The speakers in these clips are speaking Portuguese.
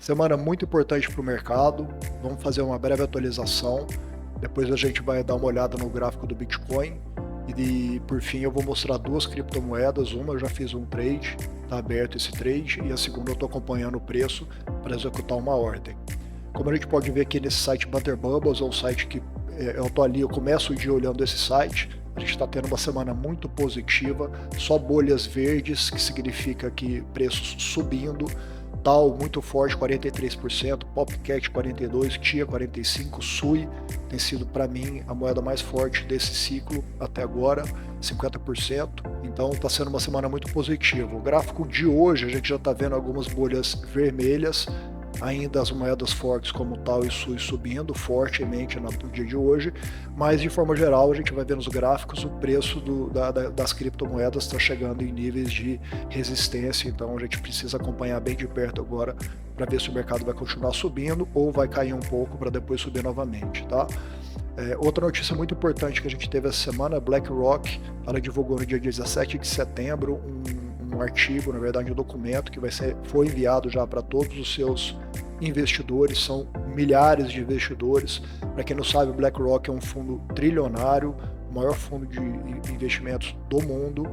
Semana muito importante para o mercado. Vamos fazer uma breve atualização. Depois a gente vai dar uma olhada no gráfico do Bitcoin. E por fim eu vou mostrar duas criptomoedas. Uma eu já fiz um trade, está aberto esse trade, e a segunda eu estou acompanhando o preço para executar uma ordem. Como a gente pode ver aqui nesse site Butter Bubbles, é um site que eu estou ali, eu começo o dia olhando esse site. A gente está tendo uma semana muito positiva, só bolhas verdes, que significa que preços subindo. Tal muito forte, 43%, Popcat 42%, TIA 45%, SUI tem sido para mim a moeda mais forte desse ciclo até agora, 50%. Então está sendo uma semana muito positiva. O gráfico de hoje a gente já está vendo algumas bolhas vermelhas, ainda as moedas fortes como Tal e SUI subindo fortemente no dia de hoje, mas de forma geral a gente vai ver nos gráficos o preço das criptomoedas está chegando em níveis de resistência, então a gente precisa acompanhar bem de perto agora para ver se o mercado vai continuar subindo ou vai cair um pouco para depois subir novamente, tá? Outra notícia muito importante que a gente teve essa semana, BlackRock, ela divulgou no dia 17 de setembro um artigo, na verdade um documento que foi enviado já para todos os seus investidores, são milhares de investidores. Para quem não sabe, o BlackRock é um fundo trilionário, o maior fundo de investimentos do mundo,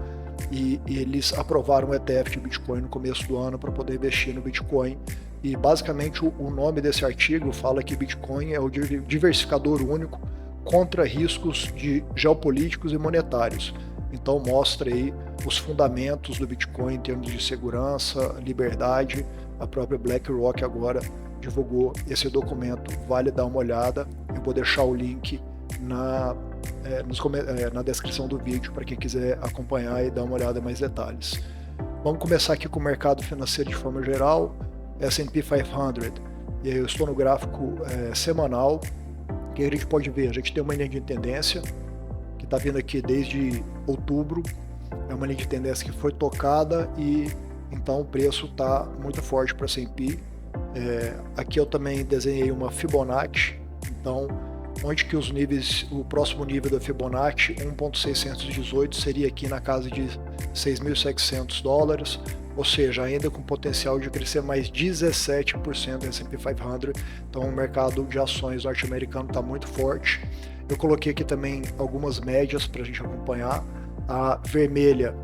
e eles aprovaram um ETF de Bitcoin no começo do ano para poder investir no Bitcoin. E basicamente o nome desse artigo fala que Bitcoin é o diversificador único contra riscos geopolíticos e monetários. Então mostra aí os fundamentos do Bitcoin em termos de segurança, liberdade. A própria BlackRock agora divulgou esse documento, vale dar uma olhada. Eu vou deixar o link na descrição do vídeo para quem quiser acompanhar e dar uma olhada em mais detalhes. Vamos começar aqui com o mercado financeiro de forma geral, S&P 500. E aí eu estou no gráfico semanal, que a gente pode ver, a gente tem uma linha de tendência que está vindo aqui desde outubro, é uma linha de tendência que foi tocada e então o preço está muito forte para a S&P. Aqui eu também desenhei uma Fibonacci, então onde que o próximo nível da Fibonacci, 1.618, seria aqui na casa de $6.700, ou seja, ainda com potencial de crescer mais 17% do S&P 500, então o mercado de ações norte-americano está muito forte. Eu coloquei aqui também algumas médias para a gente acompanhar. A vermelha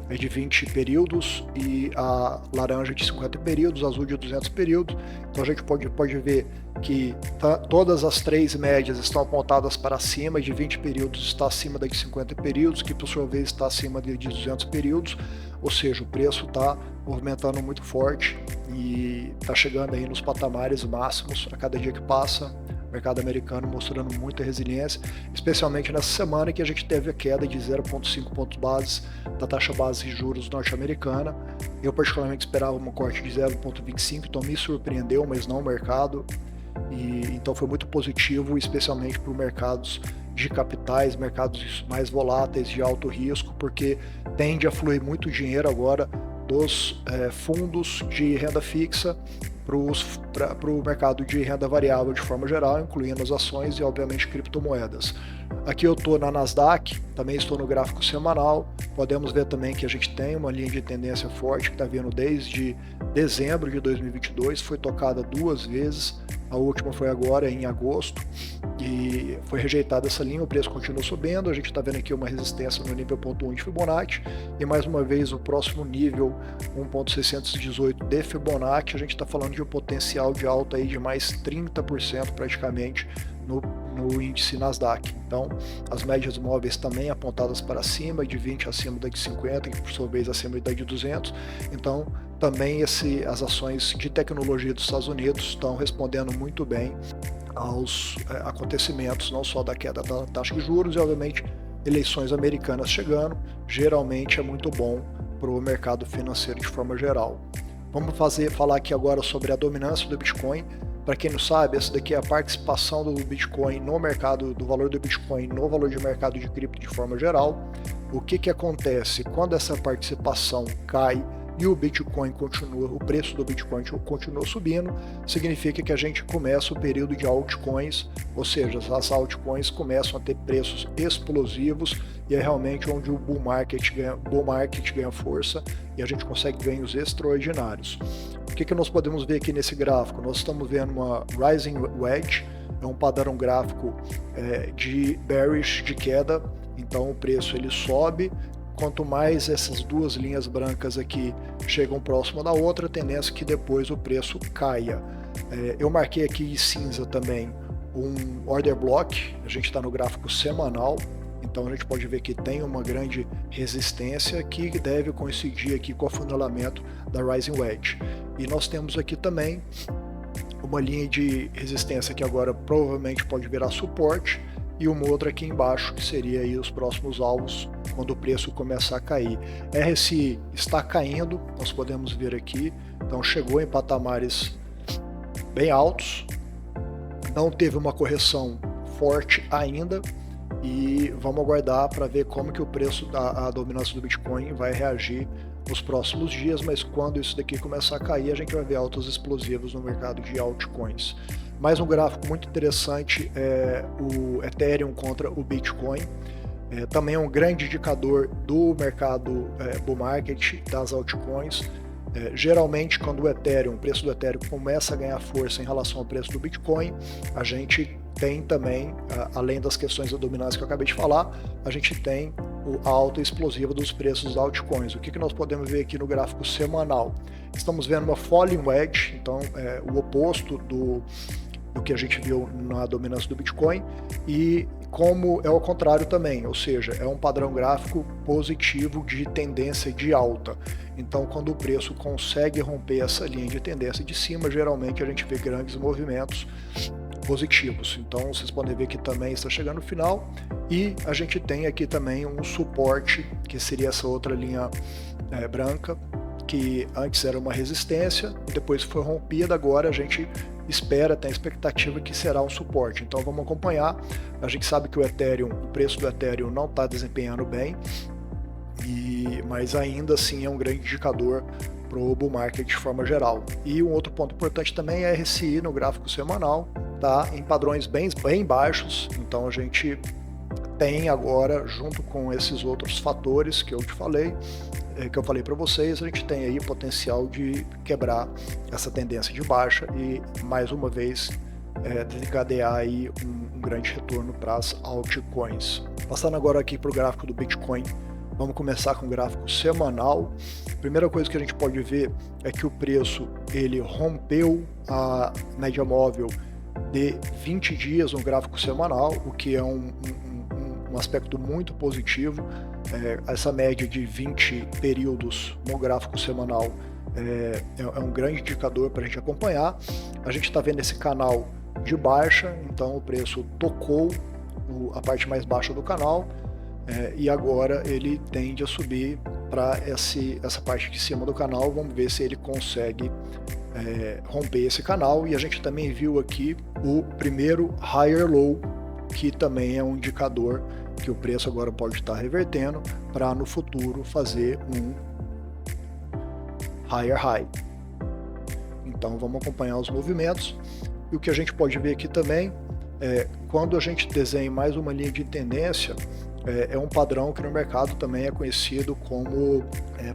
é de 20 períodos e a laranja de 50 períodos, azul de 200 períodos. Então a gente pode ver que todas as três médias estão apontadas para cima, de 20 períodos está acima da de 50 períodos, que por sua vez está acima de 200 períodos, ou seja, o preço está movimentando muito forte e está chegando aí nos patamares máximos a cada dia que passa. Mercado americano mostrando muita resiliência, especialmente nessa semana que a gente teve a queda de 0,5 pontos base da taxa base de juros norte-americana. Eu particularmente esperava um corte de 0,25, então me surpreendeu, mas não o mercado. Então foi muito positivo, especialmente para os mercados de capitais, mercados mais voláteis, de alto risco, porque tende a fluir muito dinheiro agora dos fundos de renda fixa para o mercado de renda variável de forma geral, incluindo as ações e obviamente criptomoedas. Aqui eu estou na Nasdaq, também estou no gráfico semanal. Podemos ver também que a gente tem uma linha de tendência forte que está vindo desde dezembro de 2022, foi tocada duas vezes, a última foi agora em agosto e foi rejeitada essa linha, o preço continua subindo, a gente está vendo aqui uma resistência no nível 0,1 de Fibonacci e mais uma vez o próximo nível 1.618 de Fibonacci, a gente está falando de um potencial de alta aí de mais 30% praticamente no índice Nasdaq. Então as médias móveis também apontadas para cima, de 20 acima da de 50 e por sua vez acima da de 200, então também as ações de tecnologia dos Estados Unidos estão respondendo muito bem aos acontecimentos, não só da queda da taxa de juros e obviamente eleições americanas chegando, geralmente é muito bom para o mercado financeiro de forma geral. Vamos falar aqui agora sobre a dominância do Bitcoin. Para quem não sabe, essa daqui é a participação do Bitcoin no mercado, do valor do Bitcoin no valor de mercado de cripto de forma geral. O que acontece quando essa participação cai e o Bitcoin o preço do Bitcoin continua subindo? Significa que a gente começa o período de altcoins, ou seja, as altcoins começam a ter preços explosivos e é realmente onde o bull market ganha força e a gente consegue ganhos extraordinários. O que nós podemos ver aqui nesse gráfico? Nós estamos vendo uma Rising Wedge, é um padrão gráfico de bearish, de queda, então o preço ele sobe. Quanto mais essas duas linhas brancas aqui chegam próxima da outra, a tendência é que depois o preço caia. Eu marquei aqui em cinza também um order block, a gente está no gráfico semanal, então a gente pode ver que tem uma grande resistência que deve coincidir aqui com o afunilamento da Rising Wedge. E nós temos aqui também uma linha de resistência que agora provavelmente pode virar suporte, e uma outra aqui embaixo que seria aí os próximos alvos quando o preço começar a cair. RSI está caindo, nós podemos ver aqui, então chegou em patamares bem altos, não teve uma correção forte ainda, e vamos aguardar para ver como que o preço da dominância do Bitcoin vai reagir nos próximos dias, mas quando isso daqui começar a cair, a gente vai ver altos explosivos no mercado de altcoins. Mais um gráfico muito interessante é o Ethereum contra o Bitcoin. Também é um grande indicador do mercado bull market das altcoins. Geralmente, quando o preço do Ethereum começa a ganhar força em relação ao preço do Bitcoin, a gente tem também, além das questões da dominância que eu acabei de falar, a gente tem a alta explosiva dos preços das altcoins. O que nós podemos ver aqui no gráfico semanal? Estamos vendo uma falling wedge, então o oposto do que a gente viu na dominância do Bitcoin, e como é ao contrário também, ou seja, é um padrão gráfico positivo de tendência de alta. Então, quando o preço consegue romper essa linha de tendência de cima, geralmente a gente vê grandes movimentos positivos. Então, vocês podem ver que também está chegando no final, e a gente tem aqui também um suporte, que seria essa outra linha branca, que antes era uma resistência, depois foi rompida, agora a gente espera, tem a expectativa que será um suporte. Então vamos acompanhar. A gente sabe que o preço do Ethereum não está desempenhando bem, mas ainda assim é um grande indicador para o bull market de forma geral. E um outro ponto importante também é a RSI no gráfico semanal, tá em padrões bem baixos, então a gente tem agora, junto com esses outros fatores que eu falei para vocês, a gente tem aí o potencial de quebrar essa tendência de baixa e mais uma vez desencadear aí um grande retorno para as altcoins. Passando agora aqui para o gráfico do Bitcoin, vamos começar com o gráfico semanal. A primeira coisa que a gente pode ver é que o preço ele rompeu a média móvel de 20 dias no gráfico semanal, o que é um aspecto muito positivo. Essa média de 20 períodos no gráfico semanal é um grande indicador para a gente acompanhar. A gente está vendo esse canal de baixa, então o preço tocou a parte mais baixa do canal, e agora ele tende a subir para essa parte de cima do canal. Vamos ver se ele consegue romper esse canal. E a gente também viu aqui o primeiro higher low, que também é um indicador que o preço agora pode estar revertendo para no futuro fazer um higher high. Então vamos acompanhar os movimentos. E o que a gente pode ver aqui também quando a gente desenha mais uma linha de tendência, é um padrão que no mercado também é conhecido como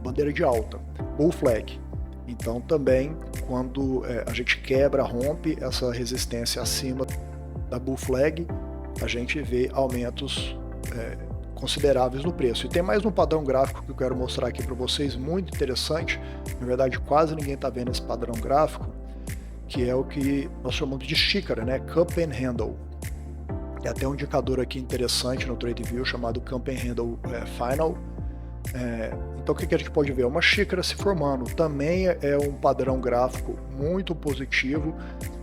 bandeira de alta, bull flag. Então também quando a gente rompe essa resistência acima da bull flag, a gente vê aumentos consideráveis no preço. E tem mais um padrão gráfico que eu quero mostrar aqui para vocês, muito interessante. Na verdade, quase ninguém está vendo esse padrão gráfico, que é o que nós chamamos de xícara, né? Cup and Handle. Tem até um indicador aqui interessante no TradingView chamado Cup and Handle Final. Então o que a gente pode ver? Uma xícara se formando. Também é um padrão gráfico muito positivo.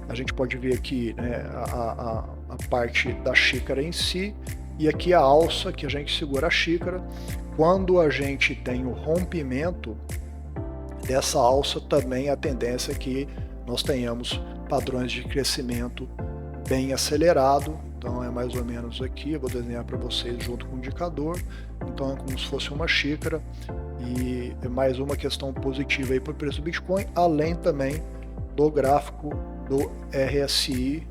A gente pode ver aqui, né, a parte da xícara em si, e aqui a alça que a gente segura a xícara. Quando a gente tem o rompimento dessa alça, também a tendência é que nós tenhamos padrões de crescimento bem acelerado. Então é mais ou menos aqui, eu vou desenhar para vocês junto com o indicador. Então é como se fosse uma xícara, e é mais uma questão positiva aí para o preço do Bitcoin, além também do gráfico do RSI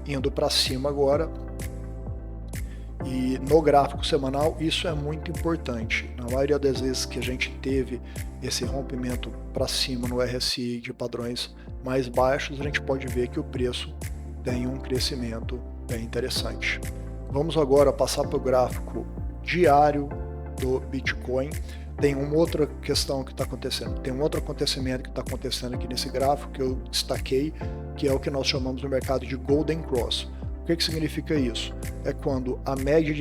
indo para cima agora. E no gráfico semanal isso é muito importante. Na maioria das vezes que a gente teve esse rompimento para cima no RSI de padrões mais baixos, a gente pode ver que o preço tem um crescimento bem interessante. Vamos agora passar para o gráfico diário do Bitcoin. Tem uma outra questão que está acontecendo, tem um outro acontecimento que está acontecendo aqui nesse gráfico que eu destaquei, que é o que nós chamamos no mercado de Golden Cross. O que significa isso? É quando a média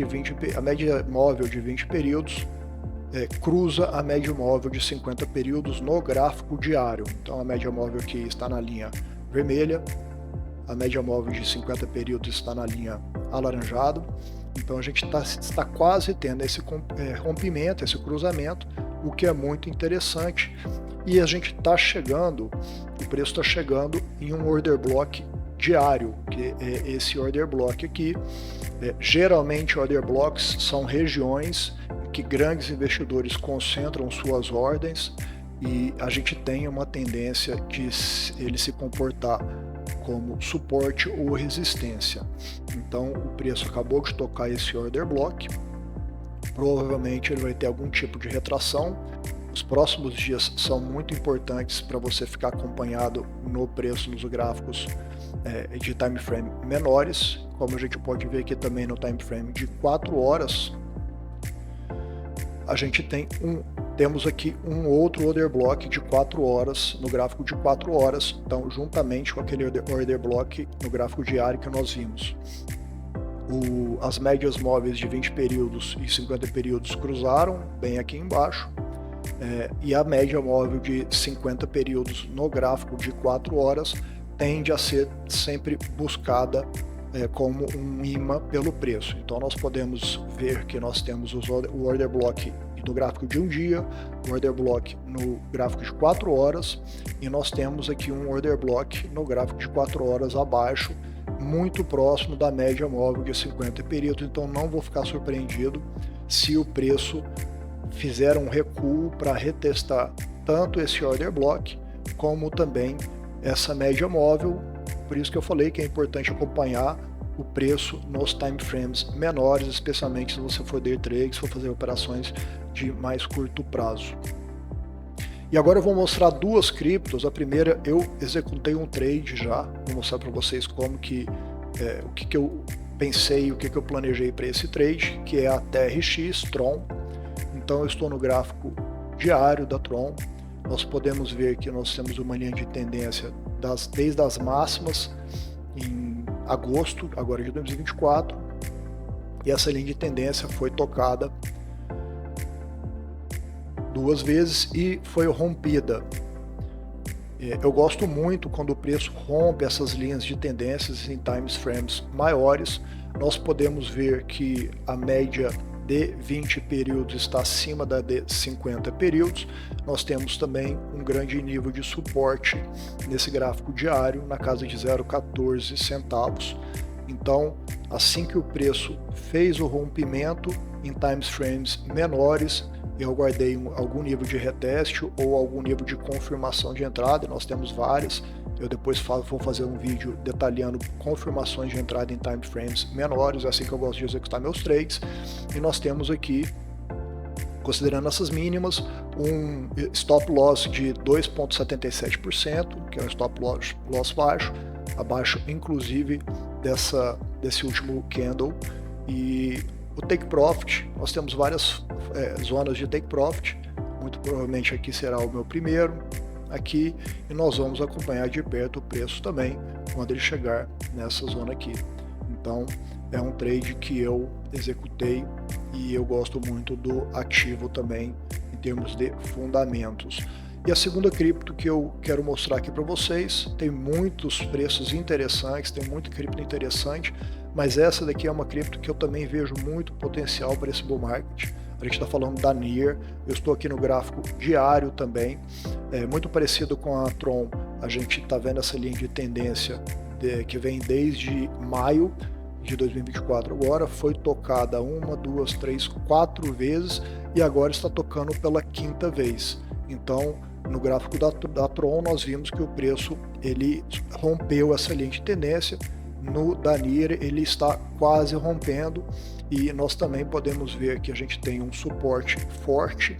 móvel de 20 períodos cruza a média móvel de 50 períodos no gráfico diário. Então a média móvel aqui está na linha vermelha, a média móvel de 50 períodos está na linha alaranjada. Então a gente está quase tendo esse rompimento, esse cruzamento, o que é muito interessante. E a gente está chegando, o preço está chegando em um order block diário, que é esse order block aqui. Geralmente order blocks são regiões que grandes investidores concentram suas ordens e a gente tem uma tendência de ele se comportar como suporte ou resistência. Então o preço acabou de tocar esse order block, provavelmente ele vai ter algum tipo de retração. Os próximos dias são muito importantes para você ficar acompanhado no preço nos gráficos de time frame menores, como a gente pode ver aqui também no time frame de 4 horas. A gente temos aqui um outro order block de 4 horas no gráfico de 4 horas, então juntamente com aquele order block no gráfico diário que nós vimos. As médias móveis de 20 períodos e 50 períodos cruzaram bem aqui embaixo, e a média móvel de 50 períodos no gráfico de 4 horas tende a ser sempre buscada como um imã pelo preço. Então nós podemos ver que nós temos o order block no gráfico de um dia, o order block no gráfico de 4 horas, e nós temos aqui um order block no gráfico de 4 horas abaixo, muito próximo da média móvel de 50 períodos. Então não vou ficar surpreendido se o preço fizer um recuo para retestar tanto esse order block como também essa média móvel. Por isso que eu falei que é importante acompanhar o preço nos time frames menores, especialmente se você for day trade, se for fazer operações de mais curto prazo. E agora eu vou mostrar duas criptos. A primeira, eu executei um trade já, vou mostrar para vocês como que o que eu pensei, o que eu planejei para esse trade, que é a TRX Tron. Então eu estou no gráfico diário da Tron. Nós podemos ver que nós temos uma linha de tendência desde as máximas em agosto, agora de 2024, e essa linha de tendência foi tocada 2 vezes e foi rompida. Eu gosto muito quando o preço rompe essas linhas de tendências em time frames maiores. Nós podemos ver que a média de 20 períodos está acima da de 50 períodos. Nós temos também um grande nível de suporte nesse gráfico diário, na casa de 0,14 centavos. Então, assim que o preço fez o rompimento em time frames menores, eu aguardei algum nível de reteste ou algum nível de confirmação de entrada. Nós temos várias. Eu depois vou fazer um vídeo detalhando confirmações de entrada em time frames menores, é assim que eu gosto de executar meus trades. E nós temos aqui, considerando essas mínimas, um stop loss de 2,77%, que é um stop loss baixo, abaixo inclusive desse último candle. E o take profit, nós temos várias zonas de take profit, muito provavelmente aqui será o meu primeiro aqui, e nós vamos acompanhar de perto o preço também quando ele chegar nessa zona aqui. Então é um trade que eu executei e eu gosto muito do ativo também em termos de fundamentos. E a segunda cripto que eu quero mostrar aqui para vocês, tem muitos preços interessantes, tem muito cripto interessante, mas essa daqui é uma cripto que eu também vejo muito potencial para esse bull market. A gente está falando da NIR, eu estou aqui no gráfico diário também, muito parecido com a Tron. A gente está vendo essa linha de tendência que vem desde maio de 2024, agora foi tocada 1, 2, 3, 4 vezes e agora está tocando pela 5ª vez. Então, no gráfico da Tron, nós vimos que o preço ele rompeu essa linha de tendência. No da NIR ele está quase rompendo e nós também podemos ver que a gente tem um suporte forte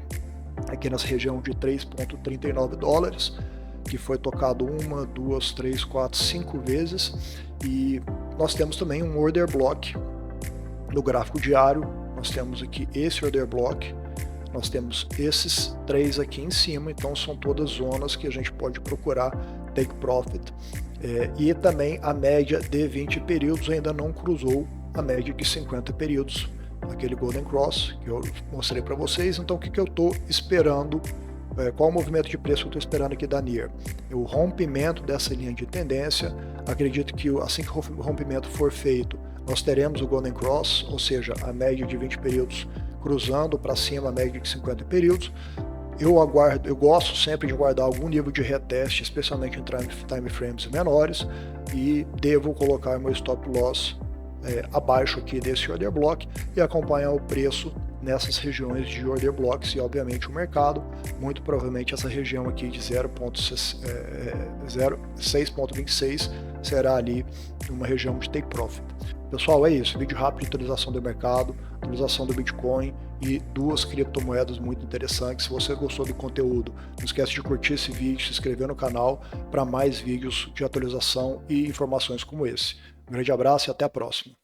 aqui nessa região de 3,39 dólares, que foi tocado 1, 2, 3, 4, 5 vezes, e nós temos também um order block no gráfico diário. Nós temos aqui esse order block, nós temos esses 3 aqui em cima, então são todas zonas que a gente pode procurar take profit, e também a média de 20 períodos ainda não cruzou a média de 50 períodos, aquele Golden Cross que eu mostrei para vocês. Então o que eu estou esperando, qual o movimento de preço que eu estou esperando aqui da NIR? O rompimento dessa linha de tendência. Acredito que assim que o rompimento for feito, nós teremos o Golden Cross, ou seja, a média de 20 períodos cruzando para cima a média de 50 períodos. Eu gosto sempre de guardar algum nível de reteste, especialmente em time frames menores, e devo colocar meu stop loss abaixo aqui desse order block e acompanhar o preço nessas regiões de order blocks, e obviamente o mercado, muito provavelmente essa região aqui de 6,26 será ali uma região de take profit. Pessoal, é isso, vídeo rápido de atualização do mercado, atualização do Bitcoin e 2 criptomoedas muito interessantes. Se você gostou do conteúdo, não esquece de curtir esse vídeo, se inscrever no canal para mais vídeos de atualização e informações como esse. Um grande abraço e até a próxima.